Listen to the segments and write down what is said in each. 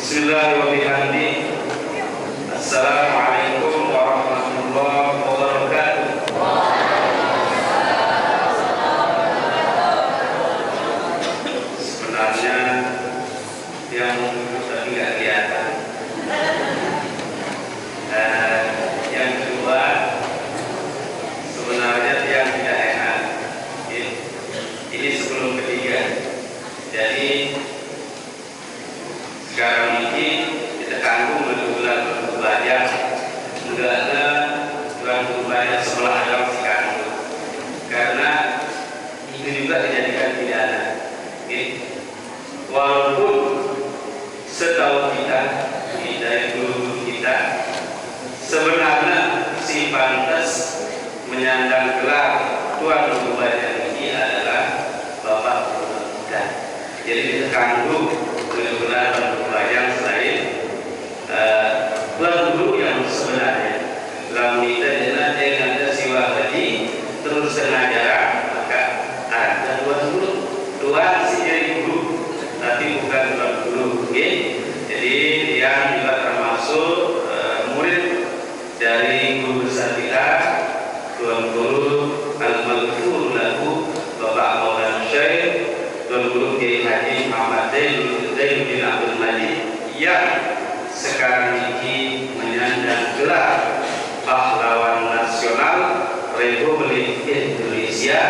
Bismillahirrahmanirrahim. Assalamualaikum warahmatullahi wabarakatuh. Sebenarnya yang tadi nggak kelihatan. Yang kedua, sebenarnya yang tidak enak. Ini sebelum ketiga. Jadi sekarang ini kita tanggung bulan berbayar, enggak ada bulan berbayar sebelah dalam sekarang, karena itu juga dijadikan pidana. Walaupun setahu kita dari guru kita, sebenarnya si pantas menyandang gelar tuan guru bayar ini adalah Bapak Guru kita. Jadi kita tanggung benar-benar yang selain tuan guru yang sebenarnya dalam kita dengan siwa tadi terus sengaja, maka ada tuan guru, tuan si jadi guru, tapi bukan tuan guru. Jadi dia juga termasuk murid dari guru besar kita, tuan guru al-maghfur lahu Bapak Maulana Syekh Tuan Guru Kiai Haji Muhammad Zain bin Abdul Majid yang sekarang ini menyandang gelar Pahlawan Nasional Republik Indonesia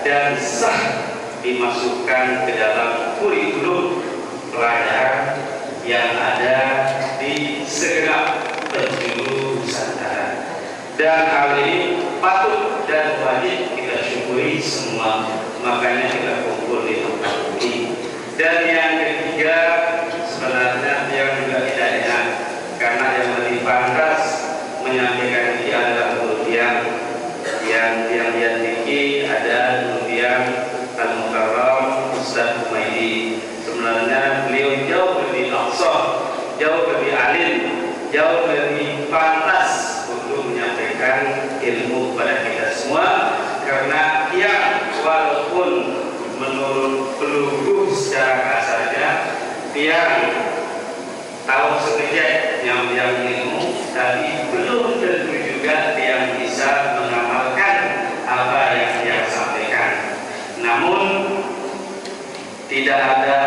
dan sah dimasukkan ke dalam kurikulum pelajaran yang ada di segenap penjuru Nusantara. Dan hal ini patut dan wajib kita syukuri semua, makanya kita kumpul di tempat ini. Dan yang ketiga, sebenarnya yang juga tidak enak, karena yang lebih pantas menyampaikan ini adalah kemudian yang tinggi ada kemudian Al-Mukarram Ustaz Humaydi. Sebenarnya beliau jauh lebih afsah, jauh lebih alim, jauh lebih pantas untuk menyampaikan ilmu kepada kita semua, karena dia walaupun menurut peluru secara kasarnya dia tahu sekejap yang ilmu, tapi belum tentu juga dia bisa mengamalkan apa yang dia sampaikan. Namun tidak ada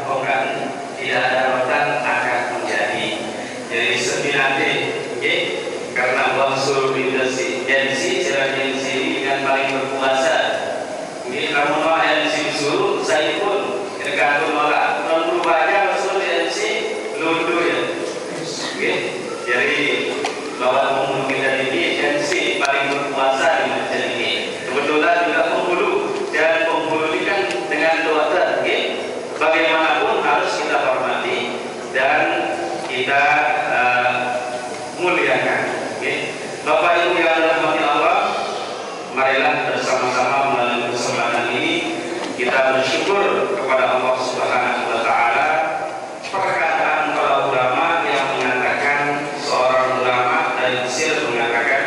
rotan akan menjadi. Jadi sebenarnya karena unsur leadership NC ini kan paling berkuasa. Ini kamu mau NC disuruh, saya pun tergantung malah non berubahnya masuk NC lundur ya. Jadi bahwa kita ini NC paling berkuasa di macam ini. Kebetulan juga penghulu, dan penghulu ini kan dengan daughter, bagaimanapun harus kita hormati dan kita muliakan. Bapak Ibu yang dirahmati Allah, marilah bersama-sama melalui kesempatan ini kita bersyukur kepada Allah Subhanahu wa taala perkataan para ulama yang mengatakan, seorang ulama dari Mesir mengatakan,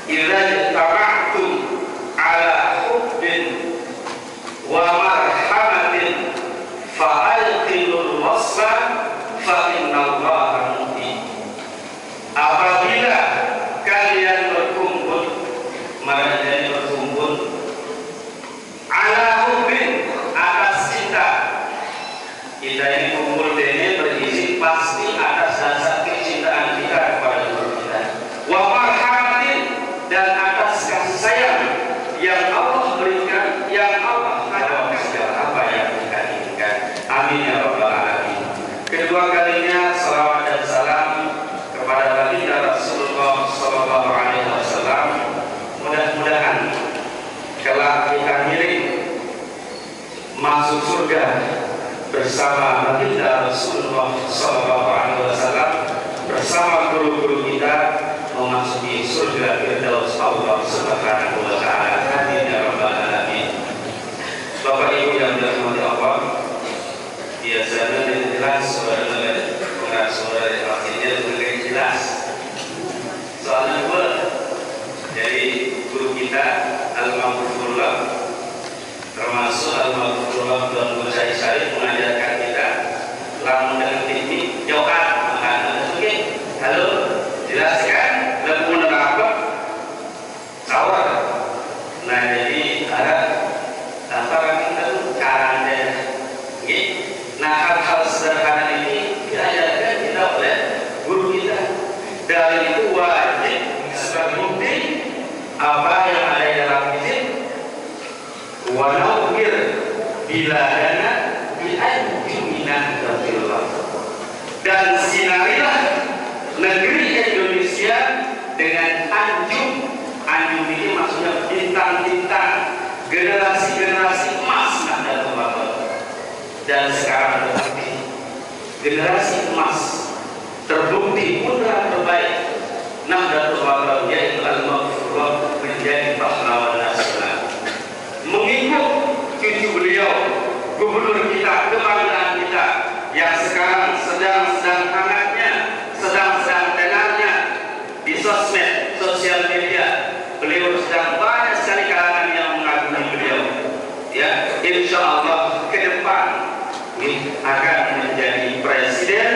idza taba'tum ala hubbin wa marhamatin fa'alqilul wasfa fa innallaha mu'min. Apabila kalian berkumpul ala hubbin, atas cinta, kita ini kumpul ini berisi pasti atas dasar kecintaan kita kepada guru kita, wa marhamatin, dan atas kasih sayang yang Allah berikan, yang Allah kasih apa yang kita inginkan. Amin ya rabbal alamin. Kedua kalinya salawat dan salam kepada baginda Rasulullah sallallahu alaihi wasallam. Mudah-mudahan kelak kita miring masuk surga bersama baginda Rasulullah sallallahu alaihi wasallam, bersama guru-guru kita memasuki surga Firdaus Allah Subhanahu wa taala. Amin ya rabbal alamin. Bapak Ibu yang dirahmati Allah, biasanya jelas suara yang artinya lebih jelas. Soalnya jadi guru kita Al-Maghfurullah, termasuk Al-Maghfurullah dan Musa Syarif mengajarkan kita lamun dengan hal-hal sederhana ini diajarkan kita oleh guru kita. Dalil itu wajib sebagai bukti apa yang ada di dalam izin. Walau bila dana bi'anjuminah datillah. Dan sinarilah negeri Indonesia dengan anjung. Anjung ini maksudnya bintang-bintang, generasi-generasi emas Nahdlatul Wathon. Dan sekarang terbukti generasi emas, terbukti putra terbaik Nahdlatul Wathon, yaitu Al-Maghfurah, menjadi pahlawan nasional. Mengikut cucu beliau, gubernur kita, kebanggaan kita, yang sekarang sedang hangatnya, sedang tenarnya di sosmed, sosial media. Beliau sedang banyak sekali kalangan yang mengagumi beliau. Ya, insya Allah ke depan akan menjadi Presiden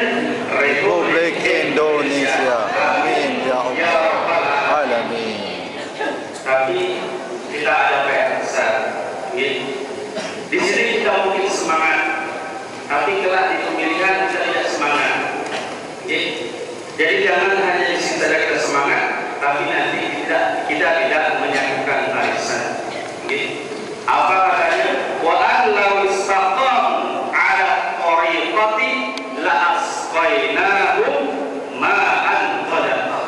Republik Indonesia. Amin ya Rabbal Alamin. Tapi kita ada PR besar. Di sini kita mungkin semangat, tapi kelak di pemilihan kita tidak semangat. Jadi jangan hanya di sini saja kita semangat, tapi nanti kita tidak menyambungkan barisan. Apa katanya? Wa allau istaqam ala tariqati la asqainahum ma'an qadaqa.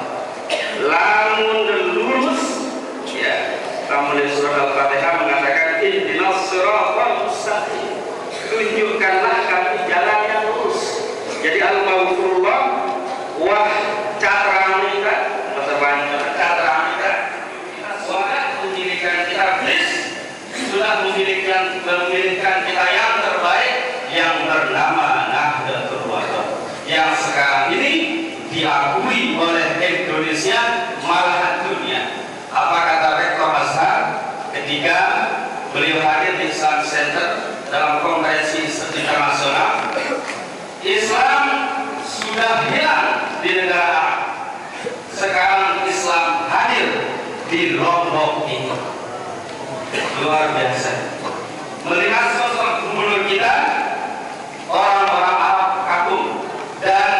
Lamun lurus, ya. Tamulis surat Al-Fatihah mengatakan ihdinas siratal mustaqim. Tunjukkanlah kami jalan yang lurus. Jadi al-maghfurullah wah catra mereka, catra mereka, kita sudah memilihkan kita bis, sudah memilihkan kita yang terbaik, yang bernama Nahdlatul Wathon, yang sekarang ini diakui oleh Indonesia malahan dunia. Apa kata Rektor Azhar ketika beliau hadir di Islam Center dalam konferensi internasional? Islam sudah hilang di negara Arab. Sekarang Islam hadir di Lombok ini. Luar biasa. Melihat sosok gubernur kita, orang-orang Arab kagum dan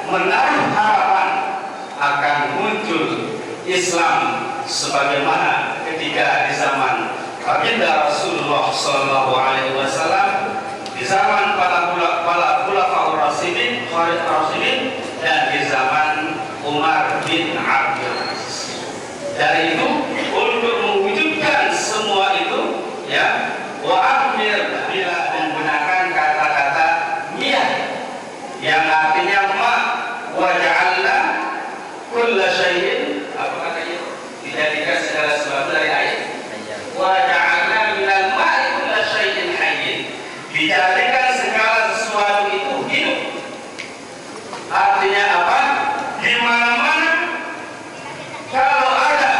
menaruh harapan akan muncul Islam sebagaimana ketika di zaman baginda Rasulullah SAW, di zaman para khulafaur rasyidin dan di zaman Umar bin Abdul Aziz. Dari itu untuk mewujudkan semua itu, ya, wa amir bila menggunakan kata-kata miyah yang artinya ma wa ja'alna kulla syai'in, apa katanya, dijadikan segala sesuatu dari air. Wa ja'alna minal ma'i kulla syai'in hayyin, dijadikan segala sesuatu itu hidup. Artinya apa? Di mana-mana kalau ada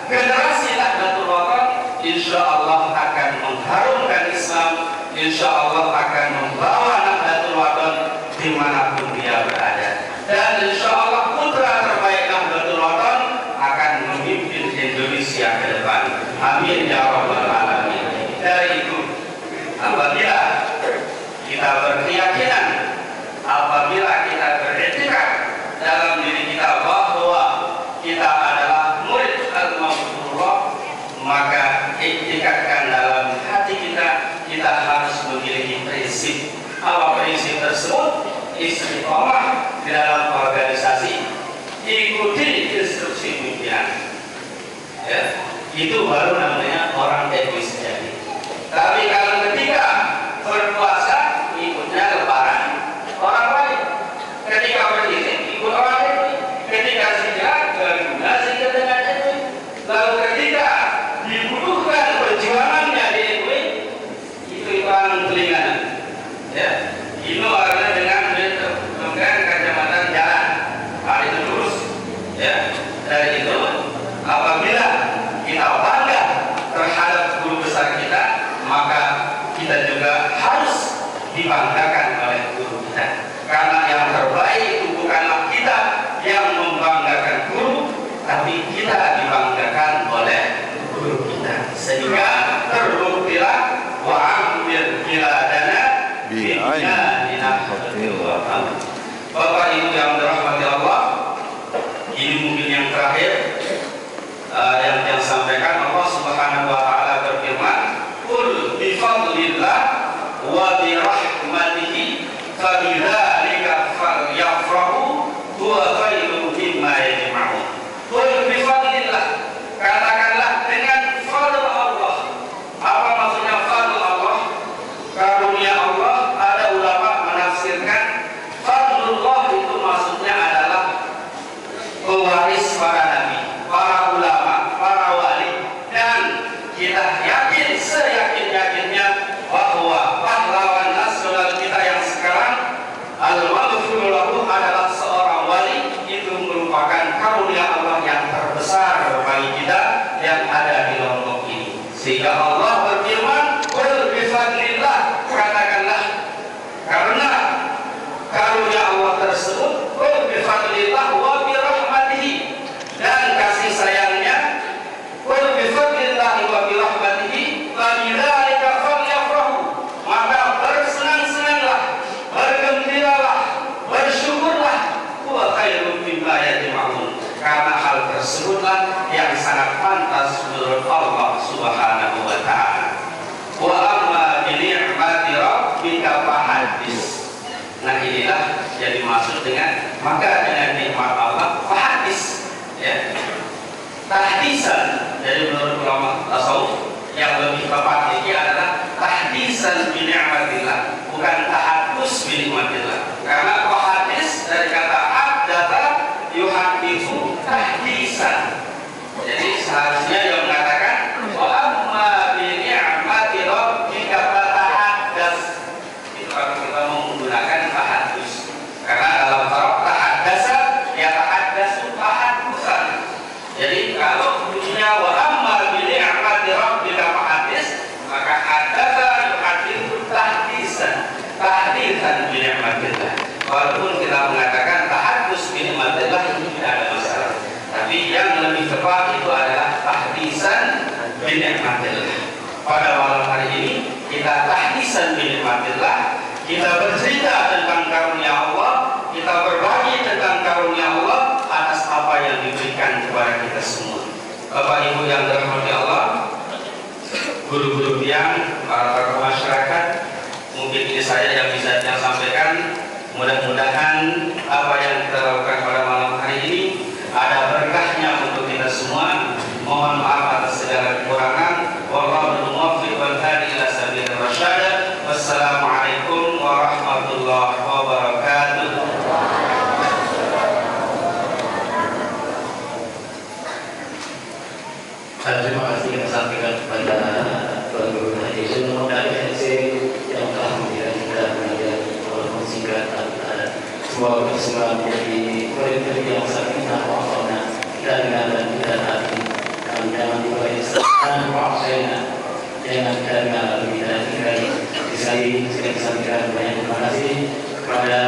generasi Nahdlatul Wathon, insya Allah akan mengharumkan Islam, insya Allah akan membawa Nahdlatul Wathon dimanapun dia berada, dan insya Allah putra terbaik Nahdlatul Wathon akan memimpin Indonesia ke depan. Amin ya Rabbal Alamin. Dari itu, apabila kita berkeyakinan, apabila kita beriktikad dalam diri kita bahwa kita adalah murid Al-Maghfurah, maka iktikadkan dalam hati kita harus memiliki prinsip. Apa prinsip tersebut? Istiqomah di dalam organisasi, ikuti instruksi pimpinan. Ya, itu baru namanya orang egois jadi. Tapi kalau ketika berpuasa ikutnya lebaran orang lain, ketika berizin ikut orang lain, ketika zikir berguna zikir dengan itu, lalu ketika dibutuhkan perjuangannya di itu iklan telinga, ya, itu artinya dengan kacamata jalan, hal itu lurus, ya. Dari itu, apabila kita bangga terhadap guru besar kita, maka kita juga harus dibanggakan oleh guru kita. Karena yang terbaik itu bukanlah kita yang membanggakan guru, tapi kita dibanggakan oleh guru kita. Sehingga terbuktilah wa amir bila dana Ibu yang dirahmati Allah, ini mungkin yang terakhir yang sampaikan. Allah Subhanahu wa taala berfirman, "Qul bi fadlillah wa bi rahmatihi fabidzalika falyafrahu huwa khairun mimma yajma'un." Qul bi fadlillah, katakanlah dengan fadl Allah. Apa maksudnya fadl Allah? Karunia Allah. Ada ulama menafsirkan fadlullah itu maksudnya adalah pewaris para nabi, para ulama, para wali, dan kita yakin seyakin-yakinnya bahwa pahlawan nasional kita yang sekarang al-maghfur lahu adalah seorang wali. Itu merupakan karunia Allah yang terbesar bagi kita yang ada di Lombok ini. Sehingga Allah berfirman, "Qul bi fadlillah," katakanlah karena karunia Allah tersebut, "Qul bi fadlillah wa bi rahmatihi," dan kasih sayangnya, "Qul bi fadlillah wa bi rahmatihi fabidzalika falyafrahu," maka bersenang-senanglah, bergembiralah, bersyukurlah, huwa khairun mimma yajma'un, karena hal tersebutlah yang sangat pantas menurut Allah Subhanahu wa taala. Wa amma bi ni'mati rabbika fahaddits. Nah, inilah yang dimaksud dengan maka dengan nikmat Allah fahaddits, ya. Tahdisan, jadi menurut ulama tasawuf yang lebih tepat ini adalah tahdisan bi ni'matillah, bukan tahaddus bi ni'matillah. Karena fahaddits dari kata haddatsa yuhadditsu tahdisan. Jadi seharusnya yang mengatakan wa amma bi ni'mati rabbika fatahaddats. Itu kalau kita mau menggunakan tahaddus. Karena dalam taraf tahaddasa ya tahaddatsu tahaddusan. Jadi kalau bunyinya wa amma bi ni'mati rabbika fahaddits, maka haddatsa yuhadditsu tahdisan. Tahdisan bi ni'matillah. Walaupun kita mengatakan tahaddus bi ni'matillah itu tidak ada masalah. Tapi yang lebih tepat itu adalah tahdisan bi ni'matillah. Pada malam hari ini kita tahdisan bi ni'matillah, kita bercerita tentang karunia Allah, kita berbagi tentang karunia Allah atas apa yang diberikan kepada kita semua. Bapak Ibu yang dirahmati Allah, guru-guru yang para tokoh masyarakat, mungkin ini saya yang bisa saya sampaikan. Mudah-mudahan apa yang kita lakukan pada malam hari ini ada berkahnya untuk kita semua. Mohon maaf atas segala kekurangan. Wallahu muwaffiq wal hadi ila sabilir rasyad. Wassalamualaikum warahmatullahi wabarakatuh. Terima kasih yang sampaikan kepada Tuan Guru Haji Sunul dari NC yang telah memberikan kita pengajian walaupun singkat, semoga semua menjadi murid-murid yang sakinah wa mawaddah, kita dengar dan kita taati, dan jangan dibawa dan wa'asayna, jangan kita dengar lalu kita tinggal. Sekali saya sampaikan banyak terima kasih kepada